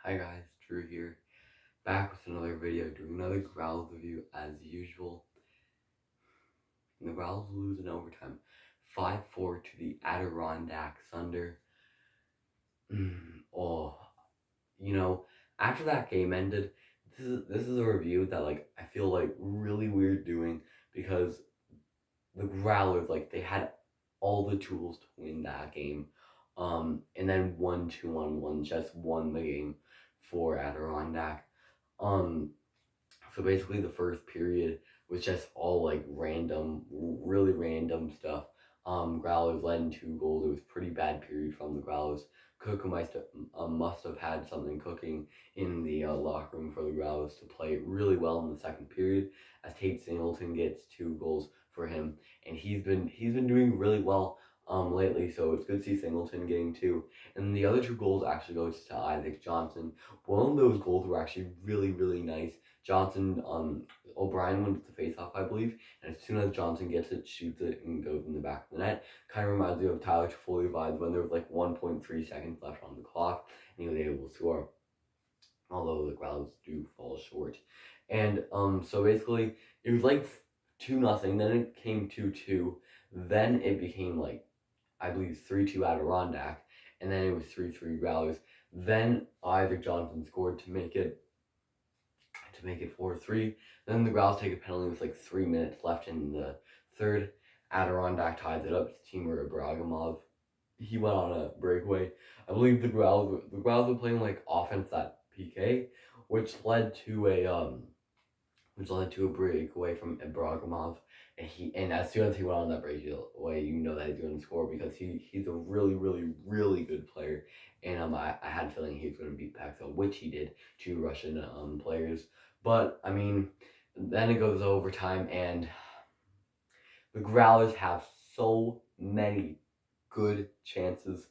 Hi guys, Drew here, back with another video, doing another Growls review as usual. And the Growls lose in overtime, 5-4 to the Adirondack Thunder. Oh, you know, after that game ended, this is a review that I feel really weird doing, because the Growlers, they had all the tools to win that game. And then 1-2-1-1 just won the game for Adirondack. Um, so basically the first period was just all random, really random stuff. Growlers led in 2 goals. It was a pretty bad period from the Growlers. Cook must have had something cooking in the locker room for the Growlers to play really well in the second period, as Tate Singleton gets 2 goals for him, and he's been doing really well lately. So it's good to see Singleton getting 2. And the other 2 goals actually goes to Isaac Johnson. One of those goals were actually really nice. Johnson, O'Brien wins the face-off, I believe, and as soon as Johnson gets it, shoots it, and goes in the back of the net. Kind of reminds me of Tyler Toffoli vibes when there was 1.3 seconds left on the clock, and he was able to score, although the Growlers do fall short. And so basically, it was 2-0, then it came 2-2, then it became I believe 3-2 Adirondack, and then it was 3-3 Growlers. Then Isaac Johnson scored to make it 4-3. Then the Growls take a penalty with 3 minutes left in the third. Adirondack ties it up to Timur Ibragimov. He went on a breakaway. I believe the Growls were playing offense at PK, which led to a breakaway from Ibragimov. And as soon as he went on that breakaway, you know that he's going to score, because he's a really good player. And I had a feeling he was going to beat Paxo, which he did, 2 Russian players. But I mean, then it goes overtime, and the Growlers have so many good chances.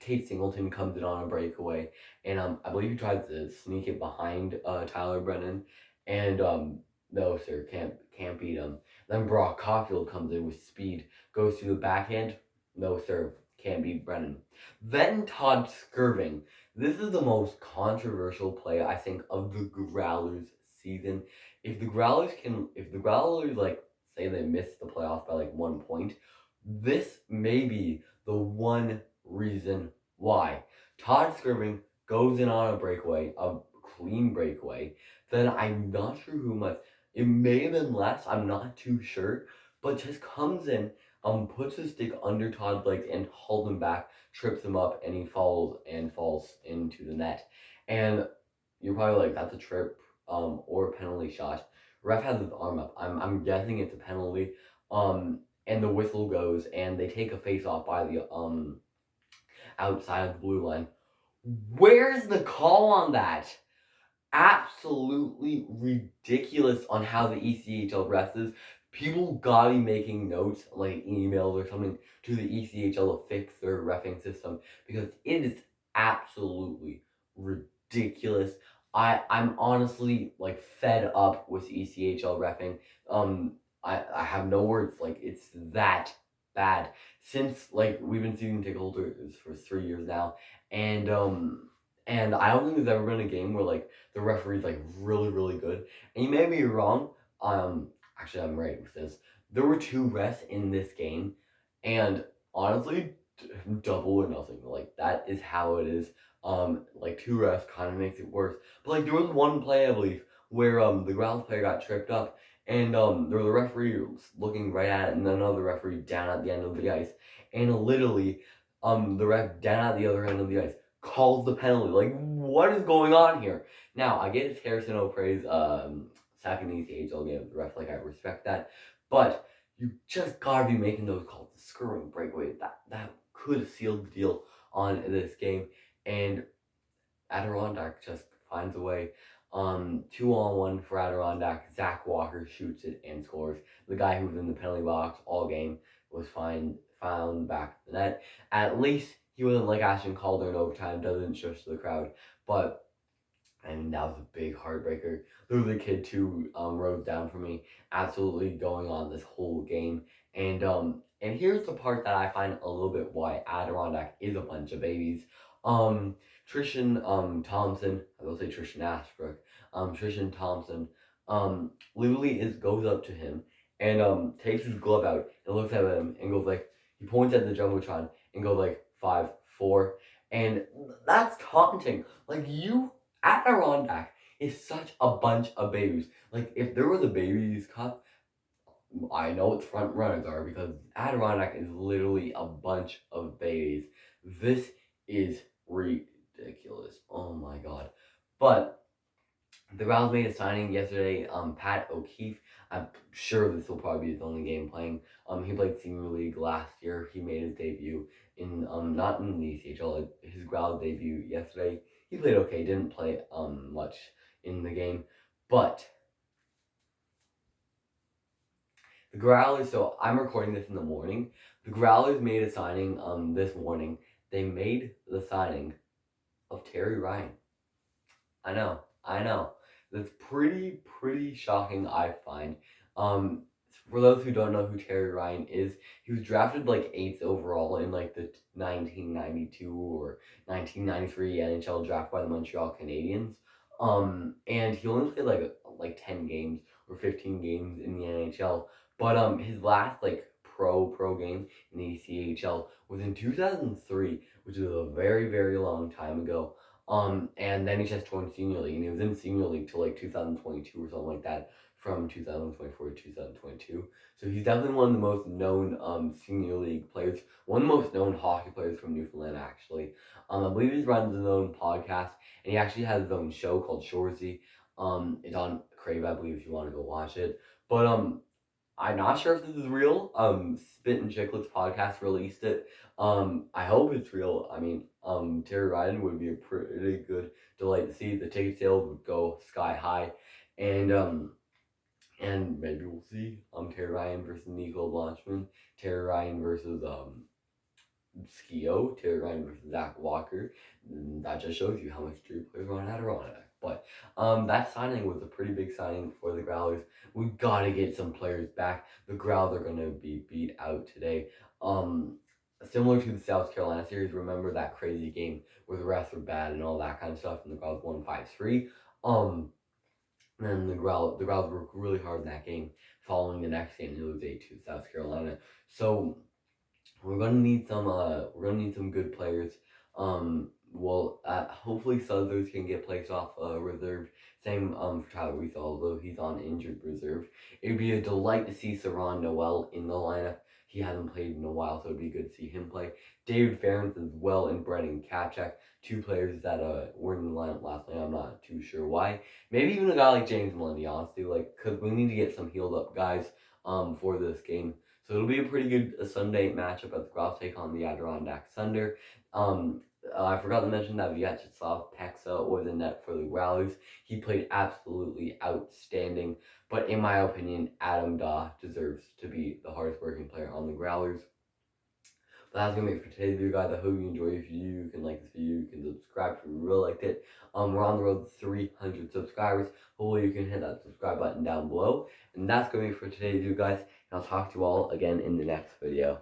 Tate Singleton comes in on a breakaway, and I believe he tries to sneak it behind Tyler Brennan, and no sir, can't beat him. Then Brock Caulfield comes in with speed, goes to the backhand, no sir, can't beat Brennan. Then Todd Skirving. This is the most controversial play, I think, of the Growlers season. If the Growlers say they missed the playoffs by 1 point, this may be the one reason why. Todd Skirving goes in on a breakaway, a clean breakaway. Then I'm not sure who much. It may have been less, I'm not too sure, but just comes in, puts his stick under Todd's legs and hauls him back, trips him up, and he falls into the net. And you're probably like, that's a trip, or a penalty shot. Ref has his arm up. I'm guessing it's a penalty. And the whistle goes, and they take a face off by the outside of the blue line. Where's the call on that? Absolutely ridiculous on how the ECHL refs is. People gotta be making notes, emails or something, to the ECHL to fix their reffing system, because it is absolutely ridiculous. I'm honestly fed up with ECHL reffing. I have no words. It's that bad. Since we've been seeing ticket holders for 3 years now, and I don't think there's ever been a game where the referee's really good. And you may be wrong. Actually, I'm right with this. There were 2 refs in this game, and honestly, double or nothing. That is how it is. 2 refs kind of makes it worse. But there was one play, I believe, where the Growls player got tripped up, and there was a referee looking right at it, and then another referee down at the end of the ice, and literally, the ref down at the other end of the ice calls the penalty. What is going on here? Now, I get it's Harrison O'Prea's second ECHL game with the ref. I respect that, but you just gotta be making those calls. The Skirving breakaway, that could have sealed the deal on this game, and Adirondack just finds a way. 2-on-1 for Adirondack. Zach Walker shoots it and scores. The guy who was in the penalty box all game was found back in the net. At least he wasn't like Ashton Calder in overtime, doesn't shush the crowd. But that was a big heartbreaker. There was a kid too, rose down for me, absolutely going on this whole game. And here's the part that I find a little bit why Adirondack is a bunch of babies. Thompson, I will say Tristan Ashbrook, Tristan Thompson, literally goes up to him and takes his glove out and looks at him and goes like, he points at the Jumbotron and goes like 5-4, and that's taunting. Like, you, Adirondack is such a bunch of babies. Like, if there was a babies cup, I know what front runners are because Adirondack is literally a bunch of babies. This is ridiculous. Oh my god. But the Browns made a signing yesterday. Pat O'Keefe. I'm sure this will probably be his only game playing. He played Senior League last year. He made his debut in not in the ECHL, his Growls debut yesterday. He played okay. Didn't play much in the game, but the Growlers. So I'm recording this in the morning. The Growlers made a signing this morning. They made the signing of Terry Ryan. I know. That's pretty shocking, I find. For those who don't know who Terry Ryan is, he was drafted like 8th overall in like the 1992 or 1993 NHL draft by the Montreal Canadiens. And he only played like 10 games or 15 games in the NHL. But his last like pro game in the ECHL was in 2003, which is a very long time ago. And then he just joined Senior League, and he was in Senior League till like 2022 or something like that, from 2024 to 2022. So he's definitely one of the most known Senior League players, one of the most known hockey players from Newfoundland, actually. I believe he runs his own podcast, and he actually has his own show called Shoresy. It's on Crave, I believe, if you want to go watch it. But I'm not sure if this is real. Spit and Chicklets podcast released it. I hope it's real. I mean, Terry Ryan would be a pretty good delight to see. The ticket sales would go sky high, and maybe we'll see Terry Ryan versus Nico Blanchman, Terry Ryan versus Skio, Terry Ryan versus Zach Walker. That just shows you how much Drew players are on Adirondack. But that signing was a pretty big signing for the Growlers. We gotta get some players back. The Growlers are gonna be beat out today. Similar to the South Carolina series, remember that crazy game where the refs were bad and all that kind of stuff, and the Growlers won 5-3. And the Growlers worked really hard in that game. Following the next game, it was 8-2 South Carolina. So we're gonna need some good players. Hopefully Southers can get placed off reserve. Same for Tyler Reese, although he's on injured reserve. It'd be a delight to see Saron Noel in the lineup. He hasn't played in a while, so it'd be good to see him play. David Ferentz as well, and Brendan Kapchak, two players that were in the lineup last night. I'm not too sure why. Maybe even a guy like James Melendi, honestly, because we need to get some healed up guys for this game. So it'll be a pretty good Sunday matchup as the Growls take on the Adirondack Thunder. I forgot to mention that Vyacheslav Peksa was in net for the Growlers. He played absolutely outstanding, but in my opinion, Adam Daw deserves to be the hardest working player on the Growlers. But that's gonna be it for today's video, guys. I hope you enjoyed this video. You can like this video, you can subscribe if you really liked it. We're on the road to 300 subscribers. Hopefully you can hit that subscribe button down below. And that's gonna be it for today's video, guys. And I'll talk to you all again in the next video.